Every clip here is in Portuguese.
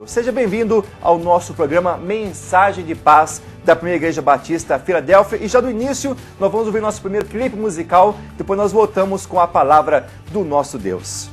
Seja bem-vindo ao nosso programa Mensagem de Paz da Primeira Igreja Batista Filadélfia. E já do início nós vamos ouvir nosso primeiro clipe musical, depois nós voltamos com a palavra do nosso Deus.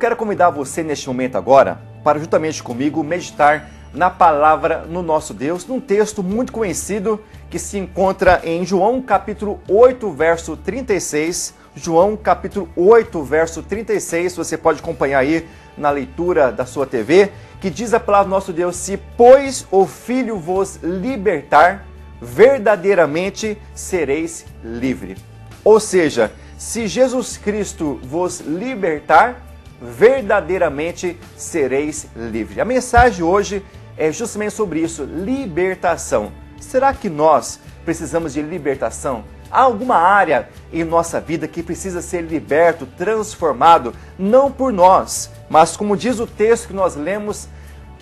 Quero convidar você neste momento agora para juntamente comigo meditar na palavra no nosso Deus, num texto muito conhecido que se encontra em João capítulo 8, verso 36. João capítulo 8, verso 36, você pode acompanhar aí na leitura da sua TV, que diz a palavra do nosso Deus: se pois o Filho vos libertar, verdadeiramente sereis livre. Ou seja, se Jesus Cristo vos libertar, verdadeiramente sereis livres. A mensagem hoje é justamente sobre isso, libertação. Será que nós precisamos de libertação? Há alguma área em nossa vida que precisa ser liberto, transformado, não por nós, mas como diz o texto que nós lemos,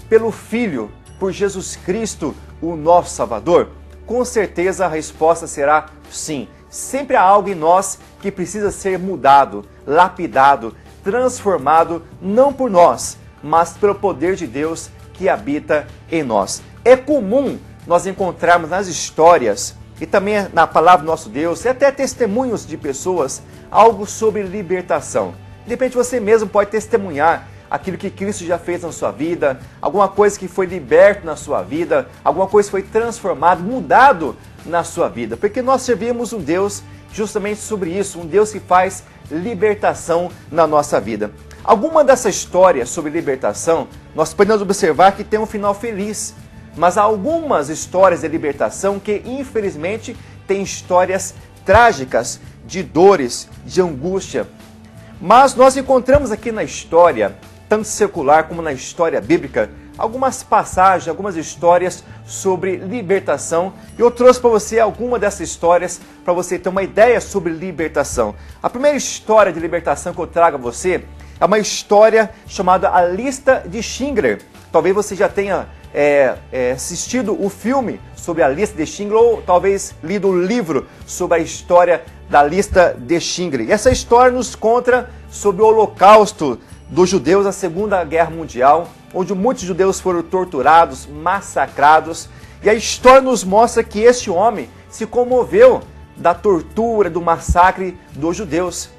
pelo Filho, por Jesus Cristo, o nosso Salvador? Com certeza a resposta será sim. Sempre há algo em nós que precisa ser mudado, lapidado, transformado, não por nós, mas pelo poder de Deus que habita em nós. É comum nós encontrarmos nas histórias e também na palavra do nosso Deus, e até testemunhos de pessoas, algo sobre libertação. De repente você mesmo pode testemunhar aquilo que Cristo já fez na sua vida, alguma coisa que foi liberto na sua vida, alguma coisa que foi transformado, mudado na sua vida. Porque nós servimos um Deus justamente sobre isso, um Deus que faz libertação na nossa vida. Alguma dessa história sobre libertação, nós podemos observar que tem um final feliz. Mas há algumas histórias de libertação que, infelizmente, têm histórias trágicas, de dores, de angústia. Mas nós encontramos aqui na história, tanto secular como na história bíblica, algumas passagens, algumas histórias sobre libertação. E eu trouxe para você alguma dessas histórias para você ter uma ideia sobre libertação. A primeira história de libertação que eu trago a você é uma história chamada A Lista de Schindler. Talvez você já tenha assistido o filme sobre a Lista de Schindler ou talvez lido o livro sobre a história da Lista de Schindler. E essa história nos conta sobre o Holocausto dos judeus na Segunda Guerra Mundial, onde muitos judeus foram torturados, massacrados. E a história nos mostra que este homem se comoveu da tortura, do massacre dos judeus.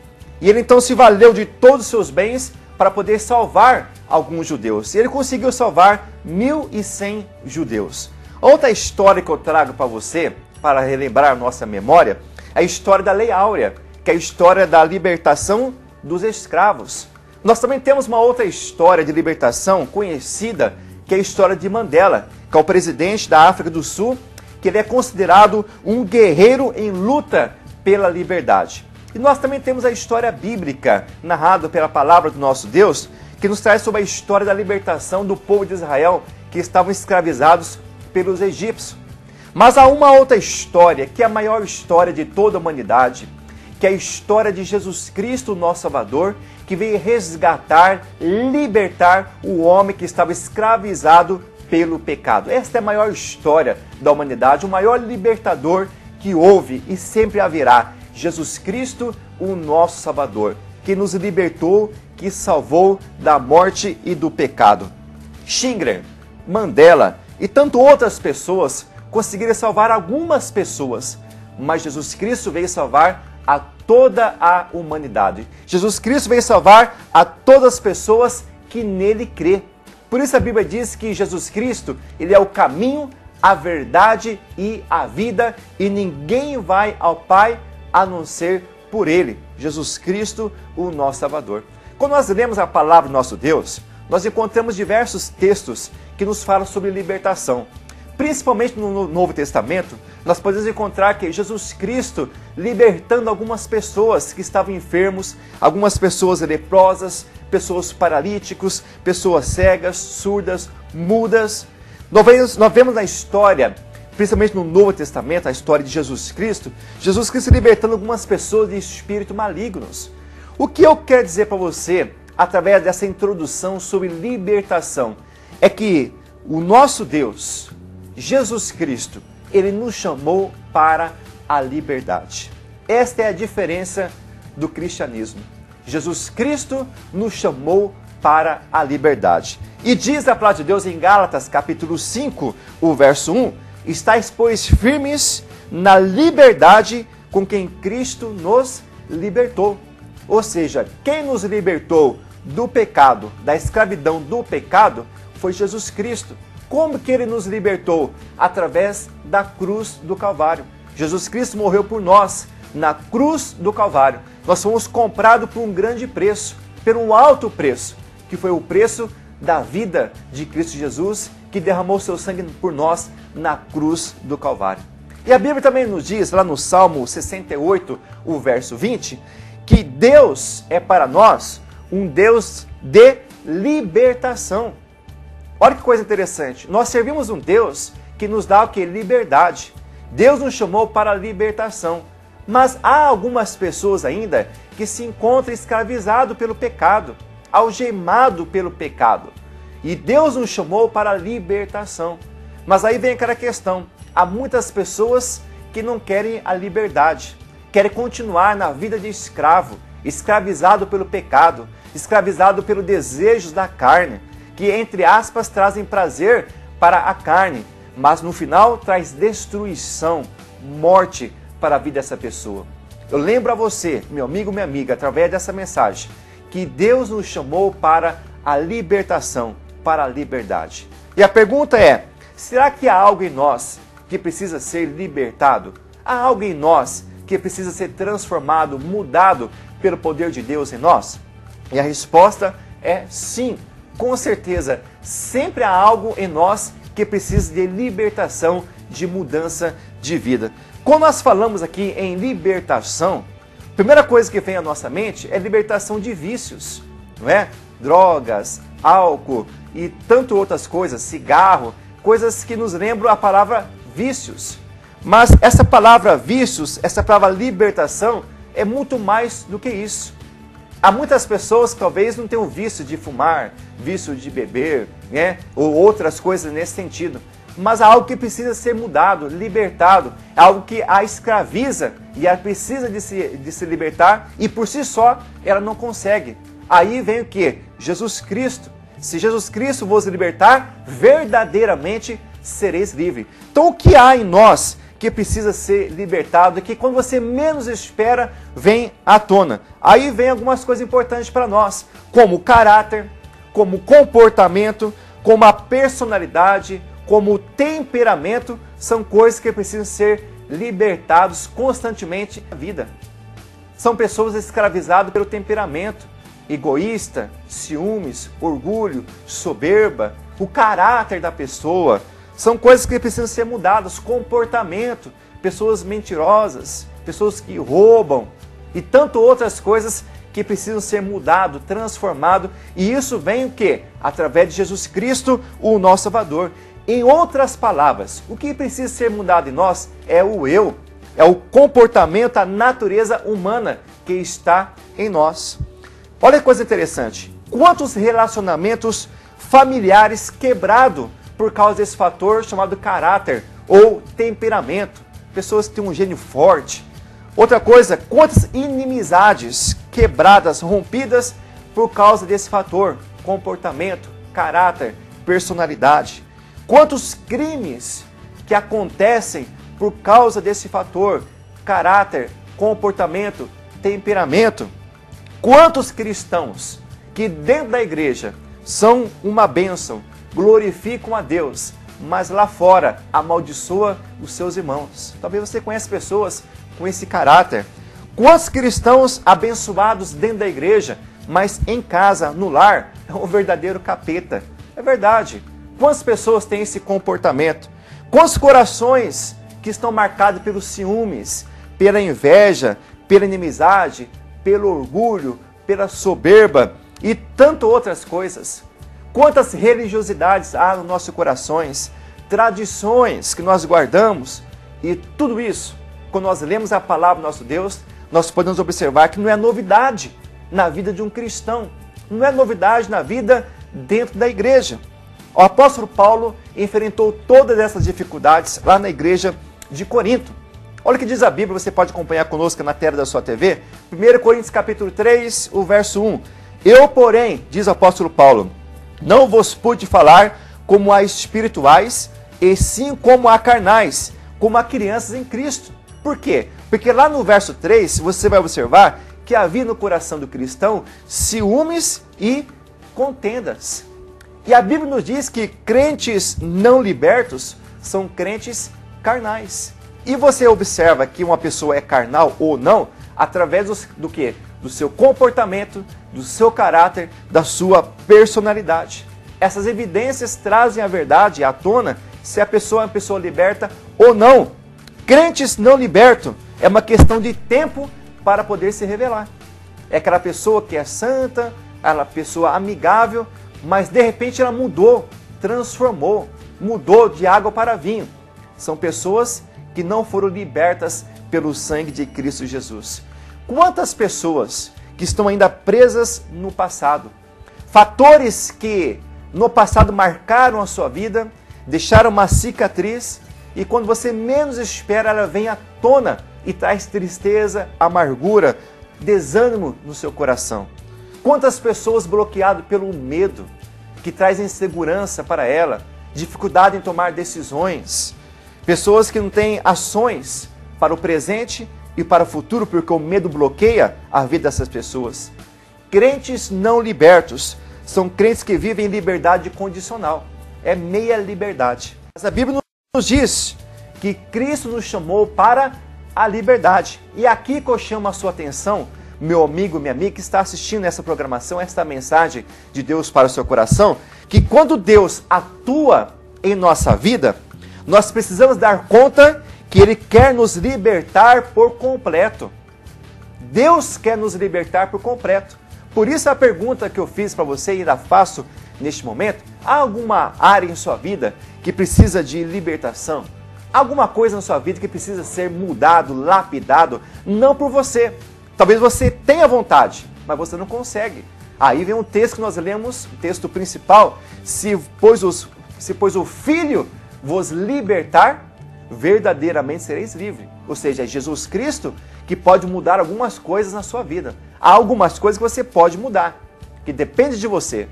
E ele então se valeu de todos os seus bens para poder salvar alguns judeus. E ele conseguiu salvar 1.100 judeus. Outra história que eu trago para você, para relembrar a nossa memória, é a história da Lei Áurea, que é a história da libertação dos escravos. Nós também temos uma outra história de libertação conhecida, que é a história de Mandela, que é o presidente da África do Sul, que ele é considerado um guerreiro em luta pela liberdade. E nós também temos a história bíblica, narrada pela palavra do nosso Deus, que nos traz sobre a história da libertação do povo de Israel, que estavam escravizados pelos egípcios. Mas há uma outra história, que é a maior história de toda a humanidade, que é a história de Jesus Cristo, nosso Salvador, que veio resgatar, libertar o homem que estava escravizado pelo pecado. Esta é a maior história da humanidade, o maior libertador que houve e sempre haverá. Jesus Cristo, o nosso Salvador, que nos libertou, que salvou da morte e do pecado. Schindler, Mandela e tanto outras pessoas conseguiram salvar algumas pessoas, mas Jesus Cristo veio salvar a toda a humanidade. Jesus Cristo veio salvar a todas as pessoas que nele crê. Por isso a Bíblia diz que Jesus Cristo, ele é o caminho, a verdade e a vida, e ninguém vai ao Pai a não ser por ele, Jesus Cristo, o nosso Salvador. Quando nós lemos a palavra do nosso Deus, nós encontramos diversos textos que nos falam sobre libertação. Principalmente no Novo Testamento, nós podemos encontrar que Jesus Cristo libertando algumas pessoas que estavam enfermos, algumas pessoas leprosas, pessoas paralíticos, pessoas cegas, surdas, mudas. Nós vemos na história, principalmente no Novo Testamento, a história de Jesus Cristo libertando algumas pessoas de espíritos malignos. O que eu quero dizer para você, através dessa introdução sobre libertação, é que o nosso Deus, Jesus Cristo, ele nos chamou para a liberdade. Esta é a diferença do cristianismo. Jesus Cristo nos chamou para a liberdade. E diz a palavra de Deus em Gálatas, capítulo 5, o verso 1, estáis, pois, firmes na liberdade com quem Cristo nos libertou. Ou seja, quem nos libertou do pecado, da escravidão do pecado, foi Jesus Cristo. Como que ele nos libertou? Através da cruz do Calvário. Jesus Cristo morreu por nós na cruz do Calvário. Nós fomos comprados por um grande preço, por um alto preço, que foi o preço da vida de Cristo Jesus, que derramou seu sangue por nós na cruz do Calvário. E a Bíblia também nos diz, lá no Salmo 68, o verso 20, que Deus é para nós um Deus de libertação. Olha que coisa interessante, nós servimos um Deus que nos dá o que? Liberdade. Deus nos chamou para a libertação, mas há algumas pessoas ainda que se encontram escravizadas pelo pecado, algemado pelo pecado. E Deus nos chamou para a libertação. Mas aí vem aquela questão, há muitas pessoas que não querem a liberdade, querem continuar na vida de escravo, escravizado pelo pecado, escravizado pelos desejos da carne, que, entre aspas, trazem prazer para a carne, mas no final traz destruição morte para a vida dessa pessoa. Eu lembro a você, meu amigo, minha amiga, através dessa mensagem, que Deus nos chamou para a libertação, para a liberdade. E a pergunta é, será que há algo em nós que precisa ser libertado? Há algo em nós que precisa ser transformado, mudado pelo poder de Deus em nós? E a resposta é sim, com certeza. Sempre há algo em nós que precisa de libertação, de mudança de vida. Quando nós falamos aqui em libertação, a primeira coisa que vem à nossa mente é libertação de vícios, não é? Drogas, álcool e tanto outras coisas, cigarro, coisas que nos lembram a palavra vícios. Mas essa palavra vícios, essa palavra libertação, é muito mais do que isso. Há muitas pessoas que talvez não tenham vício de fumar, vício de beber, né? Ou outras coisas nesse sentido. Mas há algo que precisa ser mudado, libertado, é algo que a escraviza e ela precisa de se libertar e por si só ela não consegue. Aí vem o que? Jesus Cristo. Se Jesus Cristo vos libertar, verdadeiramente sereis livres. Então o que há em nós que precisa ser libertado, que quando você menos espera, vem à tona? Aí vem algumas coisas importantes para nós, como o caráter, como o comportamento, como a personalidade, como o temperamento, são coisas que precisam ser libertados constantemente na vida. São pessoas escravizadas pelo temperamento, egoísta, ciúmes, orgulho, soberba, o caráter da pessoa. São coisas que precisam ser mudadas, comportamento, pessoas mentirosas, pessoas que roubam e tanto outras coisas que precisam ser mudado, transformado. E isso vem o quê? Através de Jesus Cristo, o nosso Salvador. Em outras palavras, o que precisa ser mudado em nós é o eu, é o comportamento, a natureza humana que está em nós. Olha que coisa interessante, quantos relacionamentos familiares quebrados por causa desse fator chamado caráter ou temperamento, pessoas que têm um gênio forte. Outra coisa, quantas inimizades quebradas, rompidas por causa desse fator, comportamento, caráter, personalidade. Quantos crimes que acontecem por causa desse fator, caráter, comportamento, temperamento. Quantos cristãos que dentro da igreja são uma bênção, glorificam a Deus, mas lá fora amaldiçoa os seus irmãos. Talvez você conheça pessoas com esse caráter. Quantos cristãos abençoados dentro da igreja, mas em casa, no lar, é um verdadeiro capeta. É verdade. Quantas pessoas têm esse comportamento? Quantos corações que estão marcados pelos ciúmes, pela inveja, pela inimizade, pelo orgulho, pela soberba e tanto outras coisas? Quantas religiosidades há nos nossos corações, tradições que nós guardamos e tudo isso, quando nós lemos a palavra do nosso Deus, nós podemos observar que não é novidade na vida de um cristão, não é novidade na vida dentro da igreja. O apóstolo Paulo enfrentou todas essas dificuldades lá na igreja de Corinto. Olha o que diz a Bíblia, você pode acompanhar conosco na tela da sua TV. 1 Coríntios capítulo 3, o verso 1. Eu, porém, diz o apóstolo Paulo, não vos pude falar como a espirituais, e sim como a carnais, como a crianças em Cristo. Por quê? Porque lá no verso 3, você vai observar que havia no coração do cristão ciúmes e contendas. E a Bíblia nos diz que crentes não libertos são crentes carnais. E você observa que uma pessoa é carnal ou não através do quê? Do seu comportamento, do seu caráter, da sua personalidade. Essas evidências trazem a verdade à tona se a pessoa é uma pessoa liberta ou não. Crentes não libertos é uma questão de tempo para poder se revelar. É aquela pessoa que é santa, aquela pessoa amigável, mas de repente ela mudou, transformou, mudou de água para vinho. São pessoas que não foram libertas pelo sangue de Cristo Jesus. Quantas pessoas que estão ainda presas no passado? Fatores que no passado marcaram a sua vida, deixaram uma cicatriz e quando você menos espera ela vem à tona e traz tristeza, amargura, desânimo no seu coração. Quantas pessoas bloqueadas pelo medo, que traz insegurança para ela, dificuldade em tomar decisões. Pessoas que não têm ações para o presente e para o futuro, porque o medo bloqueia a vida dessas pessoas. Crentes não libertos são crentes que vivem em liberdade condicional. É meia liberdade. Mas a Bíblia nos diz que Cristo nos chamou para a liberdade. E aqui que eu chamo a sua atenção, meu amigo, minha amiga que está assistindo essa programação, esta mensagem de Deus para o seu coração, que quando Deus atua em nossa vida, nós precisamos dar conta que Ele quer nos libertar por completo. Deus quer nos libertar por completo. Por isso a pergunta que eu fiz para você e ainda faço neste momento, há alguma área em sua vida que precisa de libertação? Alguma coisa na sua vida que precisa ser mudado, lapidado, não por você. Talvez você tenha vontade, mas você não consegue. Aí vem um texto que nós lemos, o texto principal, pois o Filho vos libertar, verdadeiramente sereis livres. Ou seja, é Jesus Cristo que pode mudar algumas coisas na sua vida. Há algumas coisas que você pode mudar, que depende de você.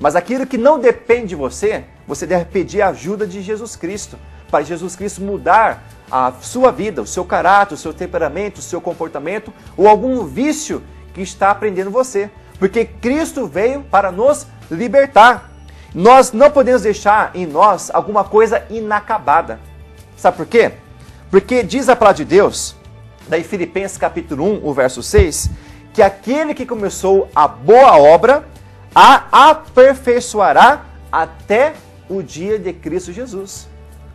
Mas aquilo que não depende de você, você deve pedir a ajuda de Jesus Cristo, para Jesus Cristo mudar a sua vida, o seu caráter, o seu temperamento, o seu comportamento, ou algum vício que está prendendo você. Porque Cristo veio para nos libertar. Nós não podemos deixar em nós alguma coisa inacabada. Sabe por quê? Porque diz a palavra de Deus, daí Filipenses capítulo 1, o verso 6, que aquele que começou a boa obra, a aperfeiçoará até o dia de Cristo Jesus.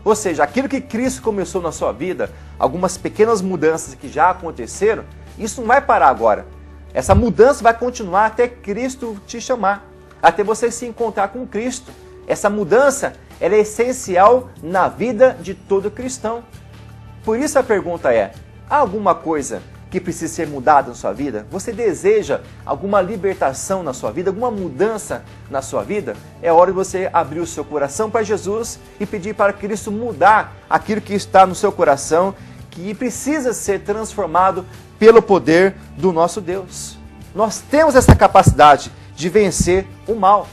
Ou seja, aquilo que Cristo começou na sua vida, algumas pequenas mudanças que já aconteceram, isso não vai parar agora. Essa mudança vai continuar até Cristo te chamar, até você se encontrar com Cristo. Essa mudança ela é essencial na vida de todo cristão. Por isso a pergunta é, há alguma coisa que precisa ser mudada na sua vida? Você deseja alguma libertação na sua vida, alguma mudança na sua vida? É hora de você abrir o seu coração para Jesus e pedir para Cristo mudar aquilo que está no seu coração, que precisa ser transformado pelo poder do nosso Deus. Nós temos essa capacidade de vencer o mal.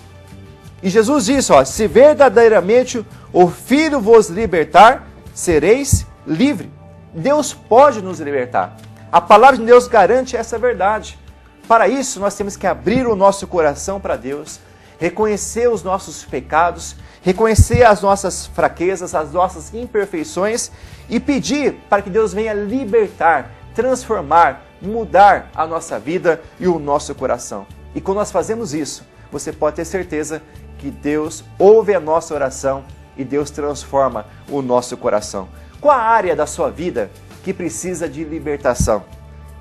E Jesus disse, se verdadeiramente o Filho vos libertar, sereis livres. Deus pode nos libertar. A palavra de Deus garante essa verdade. Para isso, nós temos que abrir o nosso coração para Deus, reconhecer os nossos pecados, reconhecer as nossas fraquezas, as nossas imperfeições e pedir para que Deus venha libertar, transformar, mudar a nossa vida e o nosso coração. E quando nós fazemos isso, você pode ter certeza que Deus ouve a nossa oração e Deus transforma o nosso coração. Qual a área da sua vida que precisa de libertação?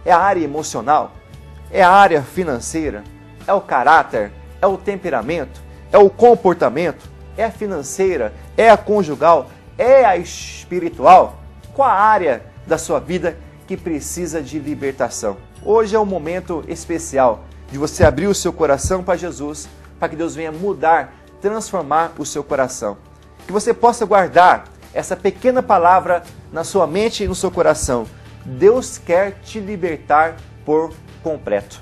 É a área emocional? É a área financeira? É o caráter? É o temperamento? É o comportamento? É a financeira? É a conjugal? É a espiritual? Qual a área da sua vida que precisa de libertação? Hoje é um momento especial de você abrir o seu coração para Jesus, para que Deus venha mudar, transformar o seu coração. Que você possa guardar essa pequena palavra na sua mente e no seu coração. Deus quer te libertar por completo.